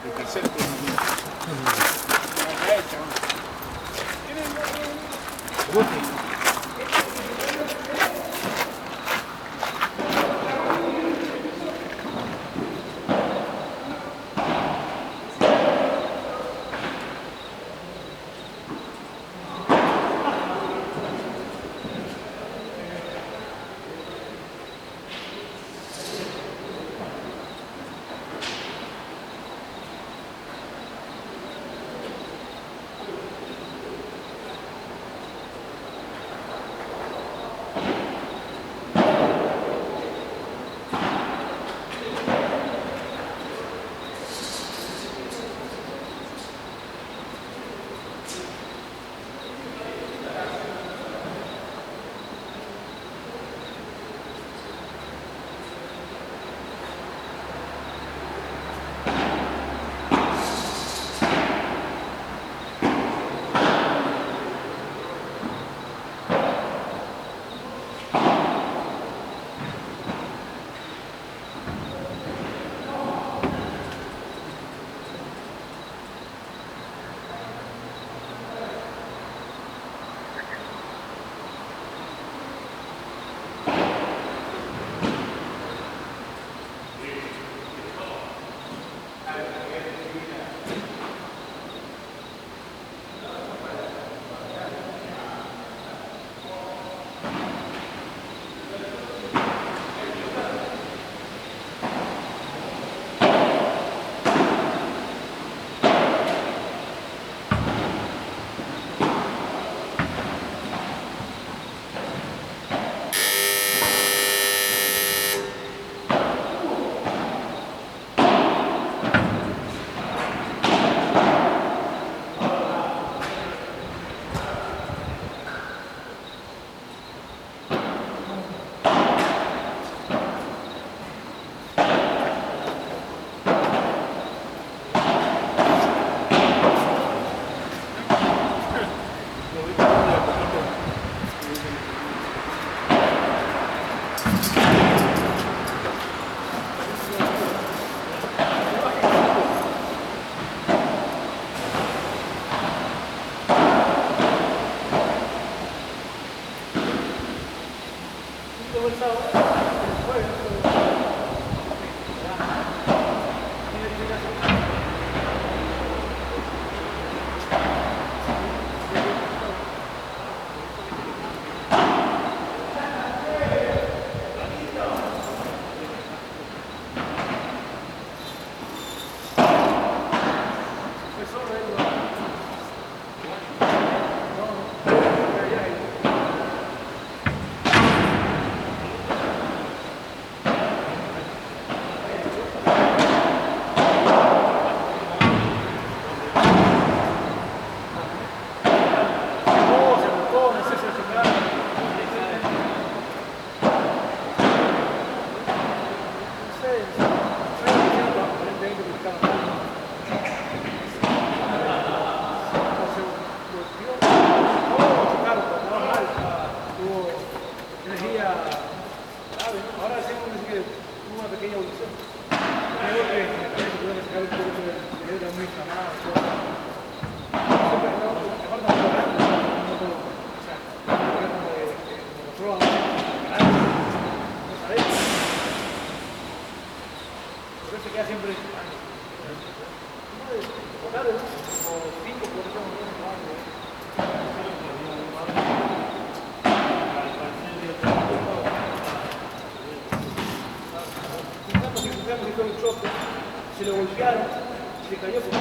El tercer turno. La hecha, ¿no? Se lo golpearon, se cayó por el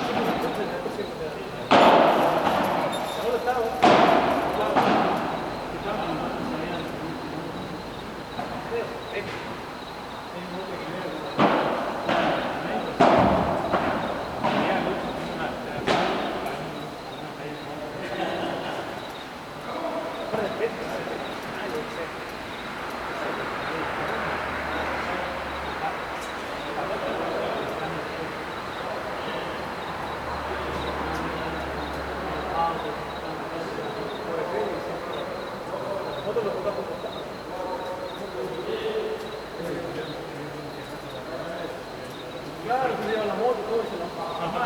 ahora estaba. Claro, que lleva la moto, todo eso, ¿no? Ajá.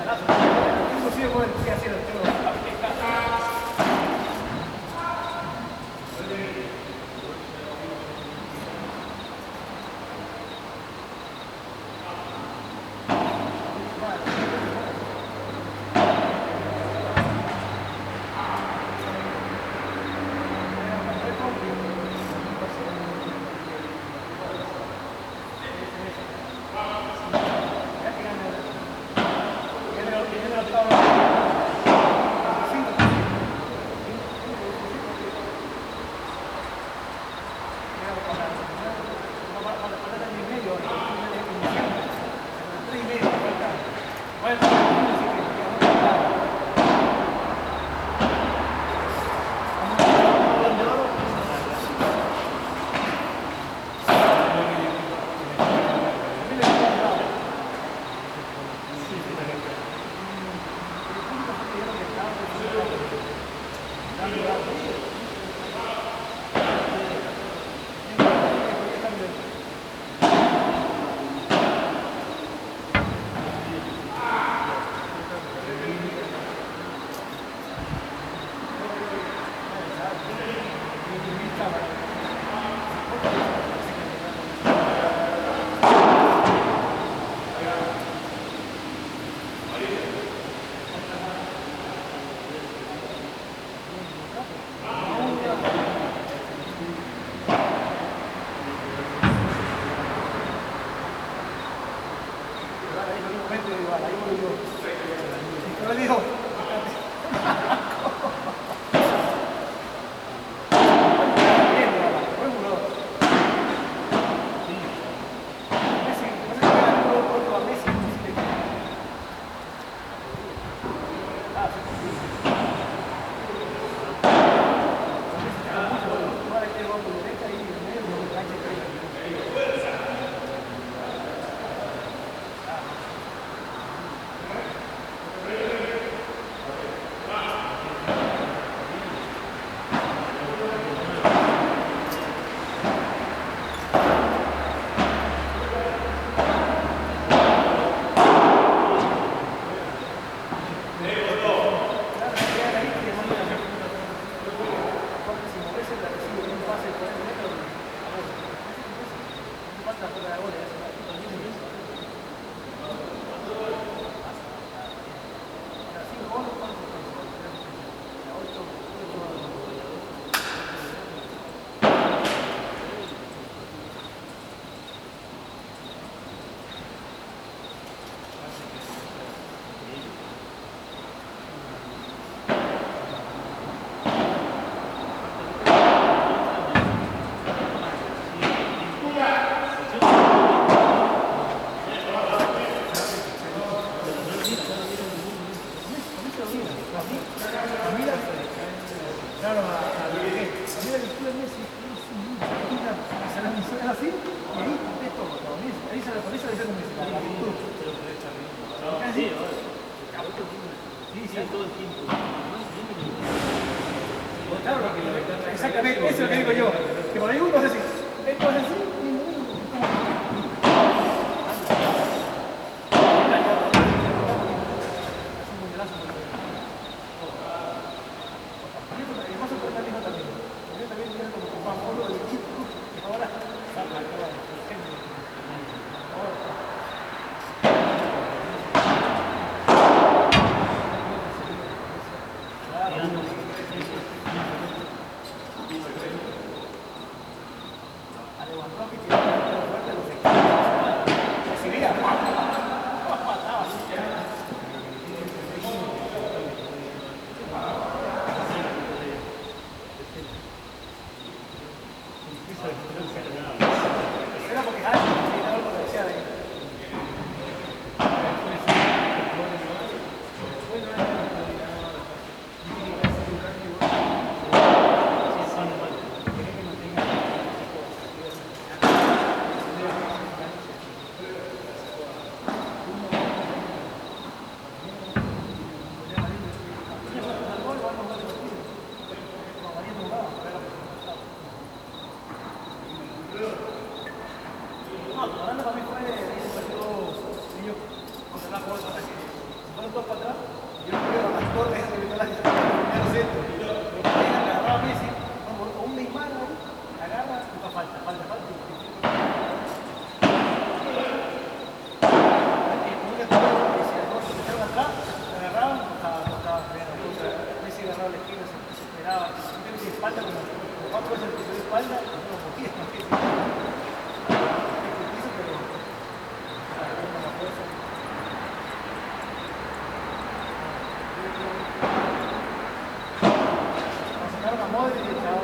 Inclusive con el que hacía el Exactamente, eso es lo que digo yo. Que por ahí uno es así. Esto es así. los dos para atrás, yo creo que las torres de Nicolás que están en el centro, agarraba a Messi, vamos, o un Neymar ahí, agarra, y falta. Messi agarraba la esquina, se esperaba, se espalda como 4 veces el piso de espalda, y no lo movía, sacaron a Modric y chao.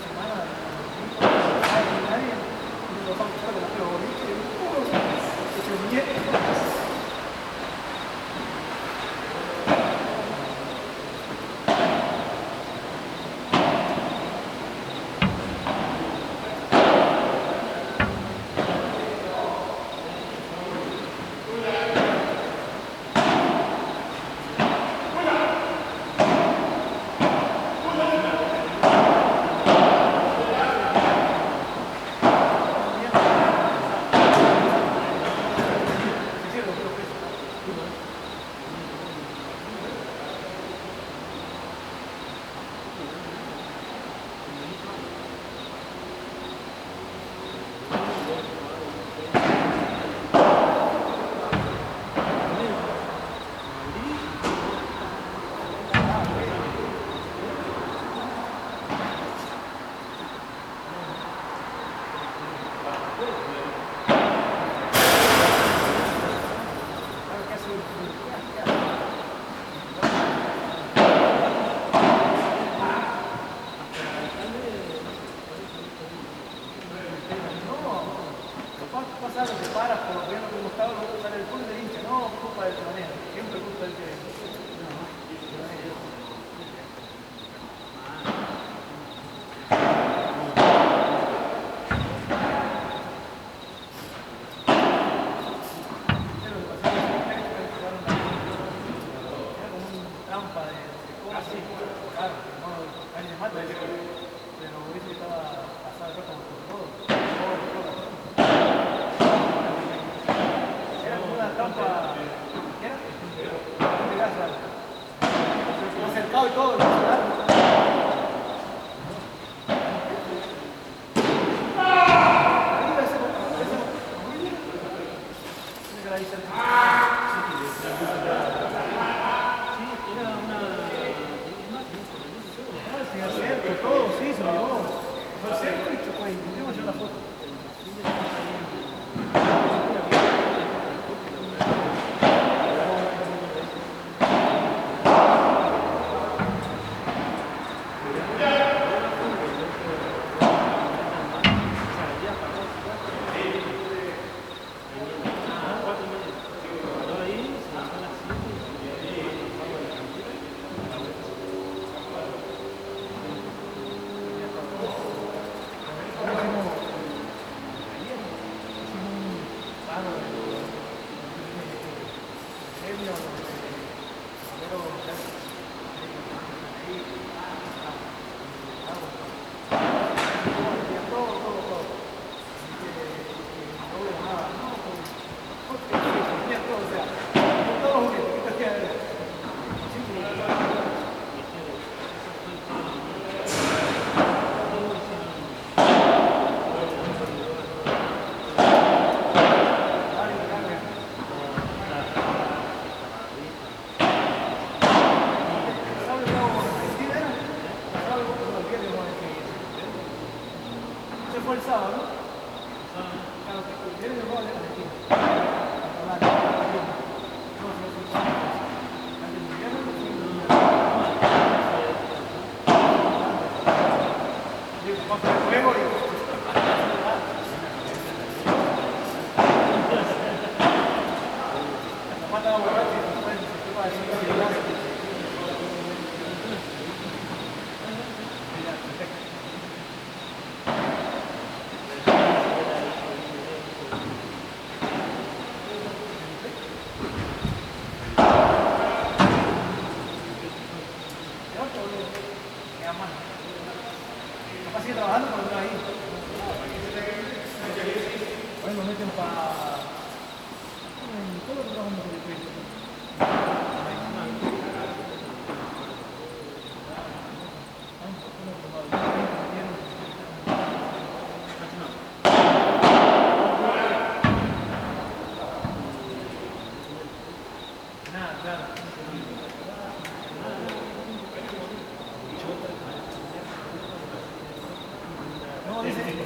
semana, nadie, y los vamos a de la pelo bonito, y ese nieto.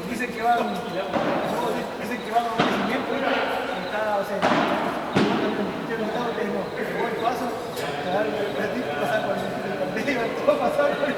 Dicen que van a un crecimiento y está, o sea, yo no estaba que voy paso, dar el ratito, pasar por el medio, todo pasar por el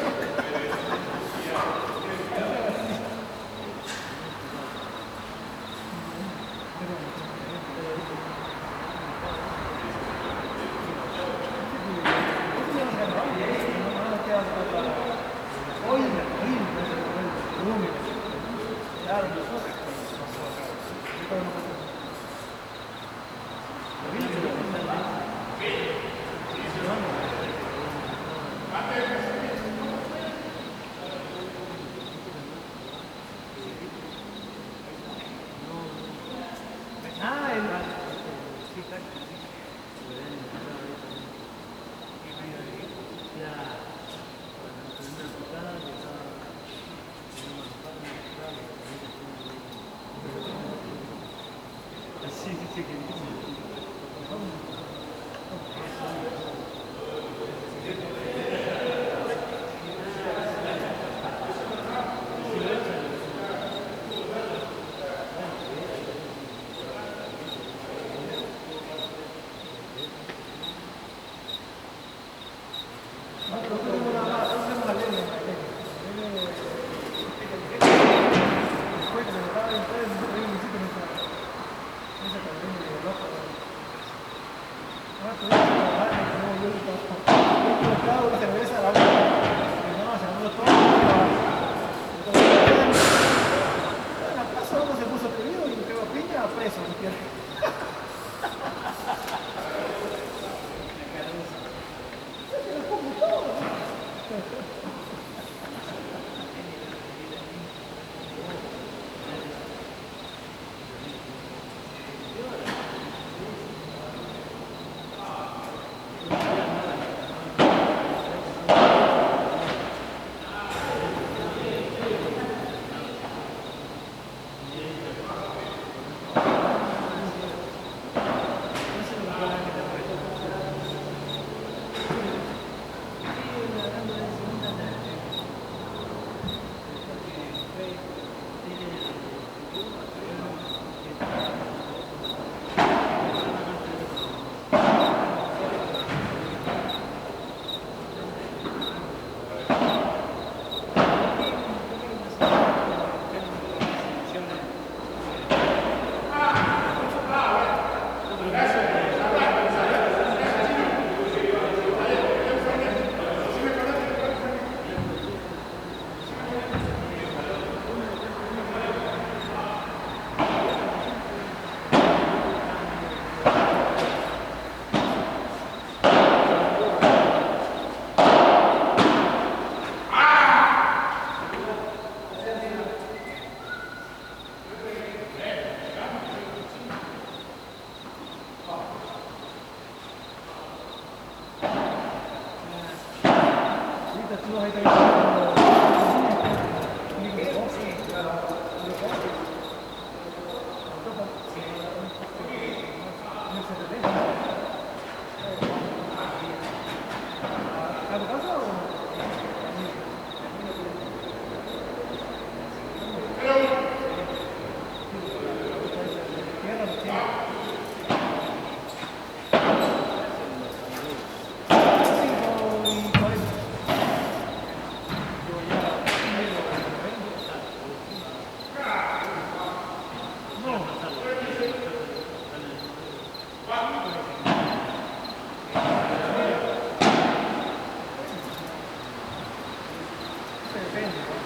entiende, ¿no?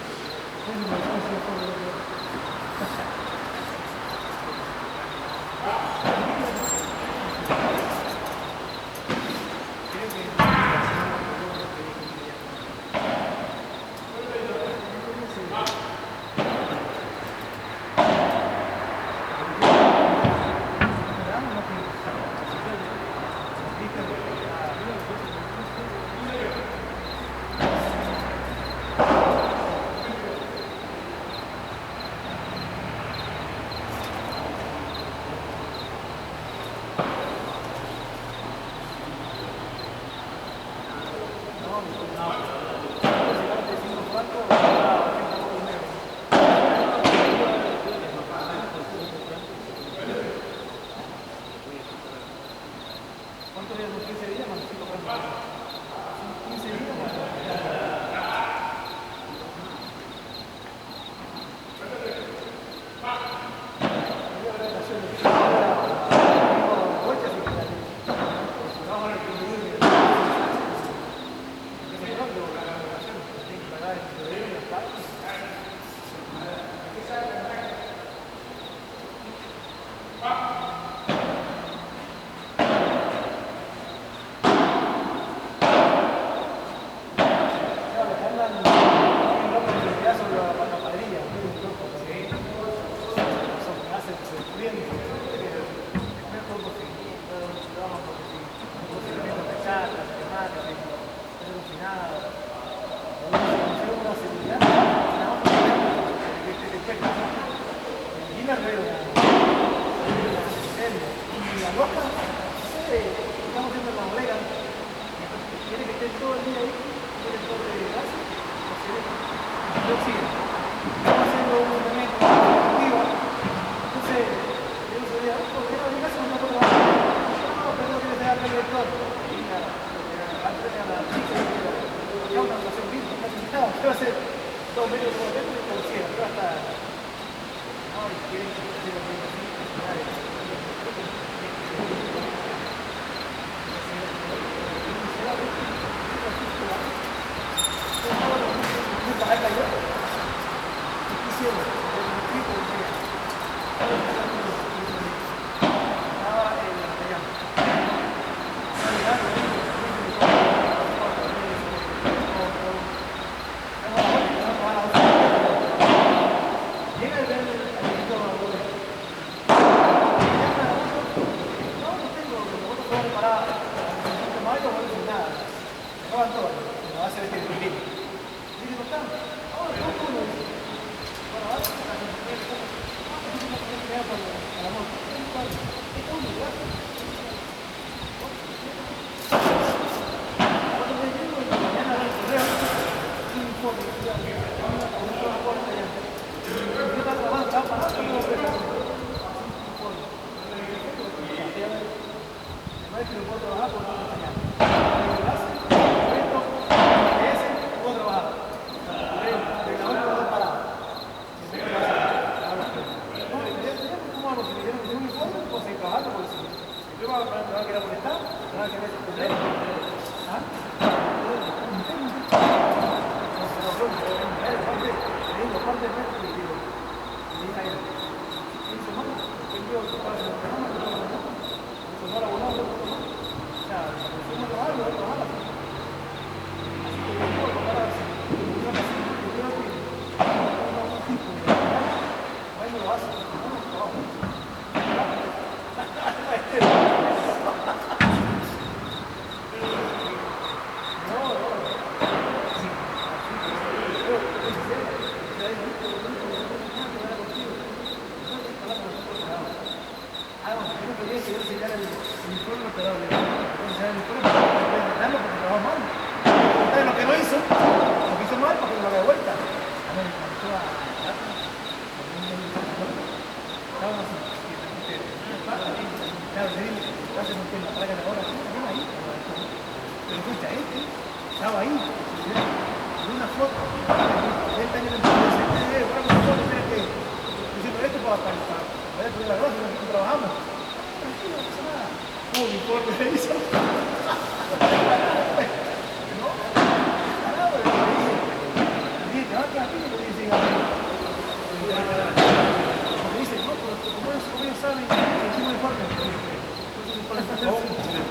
Entonces, me parece que fue lo que- Creo ¿Cuántos días? ¿Los 15 días? Más 5 francos. Son 15 días. Tiene que estar todo el día ahí, tiene todo de gas, yo sigo. Estamos haciendo un entrenamiento activo, entonces yo no sabía, ¿por qué no mi casa no puedo trabajar? No, pero no quieres dejar el lector. Y nada, antes tenía la chica, ya una relación misma, casi nada, pero hace 2 meses por dentro y conocía, pero hasta, no, y quieren que se siga haciendo así,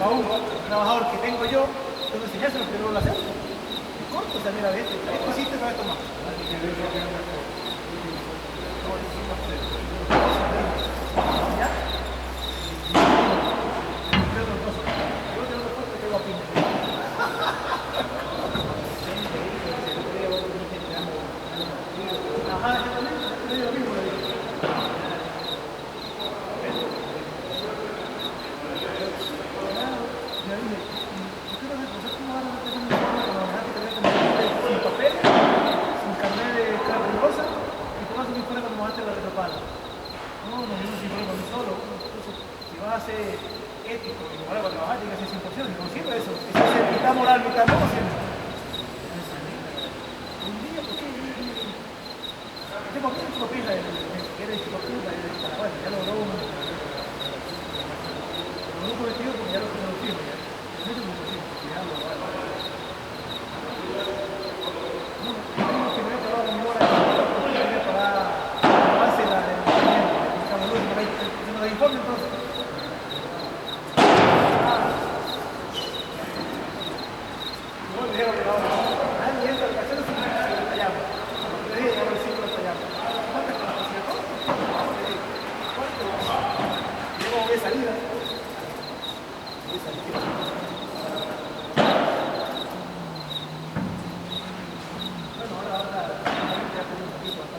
a un trabajador que tengo yo, tengo que enseñárselo que no lo hacer. Corto, o sea, mira, esto hiciste para esto más. ¿Ya? Yo tengo dos cosas que yo opino. Ajá, yo también, yo digo lo mismo. Sin papel, sin carnet de cara peligrosa, y tú vas a un informe cuando mojaste la retropala. No, no mismo si fuera con solo. Entonces, si vas a ser ético y moral para trabajar, tienes que ser 100%. Y consigo eso. Eso es mitad moral, mitad no, siempre. Un día, ¿por qué? Tengo aquí un chupapija, que era de chupaputa, bueno, ya logró uno. Lo único vestido porque ya lo tengo fijo, ya. No tengo fijo, ya lo vale. No, tengo que ver para la hora para avance la del movimiento, se nos informe entonces. No le dijeron que no, nadie entra al cachorro sin que se lo tallamos. Le dije, ya lo hicimos, lo tallamos. ¿Cuántas con la posibilidad? ¿Cuánto? Luego ve salida. Bueno, ahora ya tengo un poquito acá.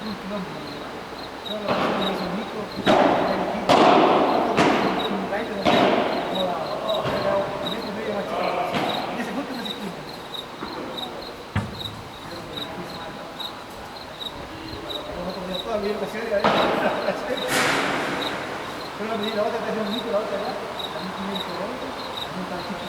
un kilómetro. Yo lo que hago es un micro, un baile, no sé, como la medio más chiquito. Y ese golpe no se explica. Nosotros todavía la serie ahí. Pero la medida, la otra te hace un micro, la otra ya. También tiene un kilómetro, un tanquito.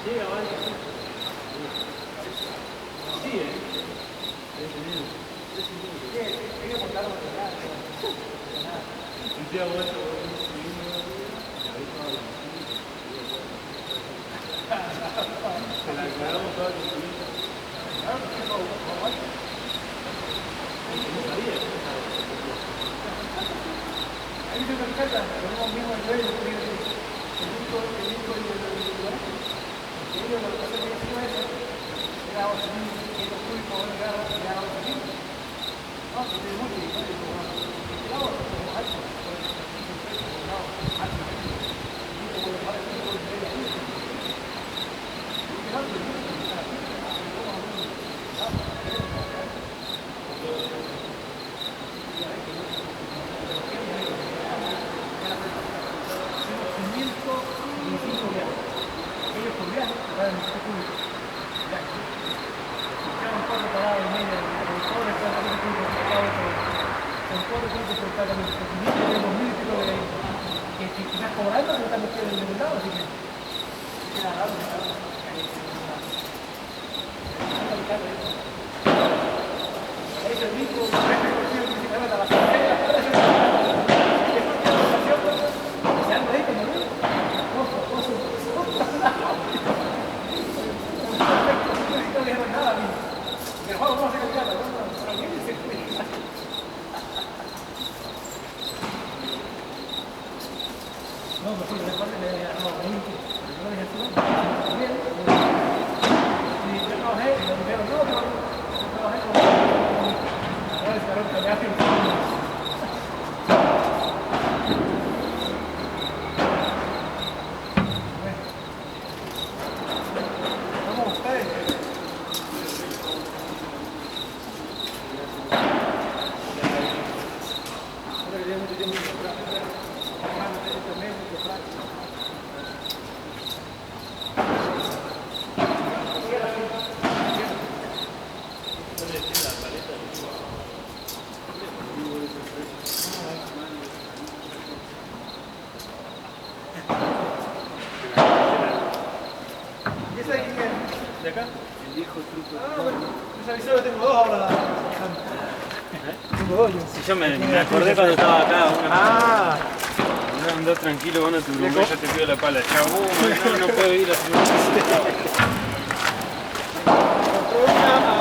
Llega, vale. Sí, hay que aportar más acá. Un día bueno, se la aclaramos toda la Claro, porque no hay. Ahí se percata, tenemos mismo el dueño, el único y el individual. Y ellos lo que hacen es eso. Era otro niño, que los públicos van a llegar a otro niño. No, que tiene mucho y no es como más. Claro, como alto. Que quizás cobrando no están metidos en ningún lado, así que queda raro que estamos ahí es el mismo que se llama la basura. Se han reído, ¿no? No le dieron nada a mí. Pero vamos a hacer el gato, ¿no? No, pues sí, después le dejamos 20, pero no le dejamos bien. Y yo trabajé, y me dijeron, no, pero yo trabajé con ahora es carón callaje. Vamos a ustedes. Ahora que llevo mucho tiempo en comprar. ¿De acá? El viejo truco. Ah, bueno, les avisó que tengo dos ahora. Tengo dos yo. Sí, yo me acordé cuando estaba acá. Ah, Andá tranquilo, bueno, tu rumbo ya te pido la pala. Chabón, no puedo ir a hacer compré una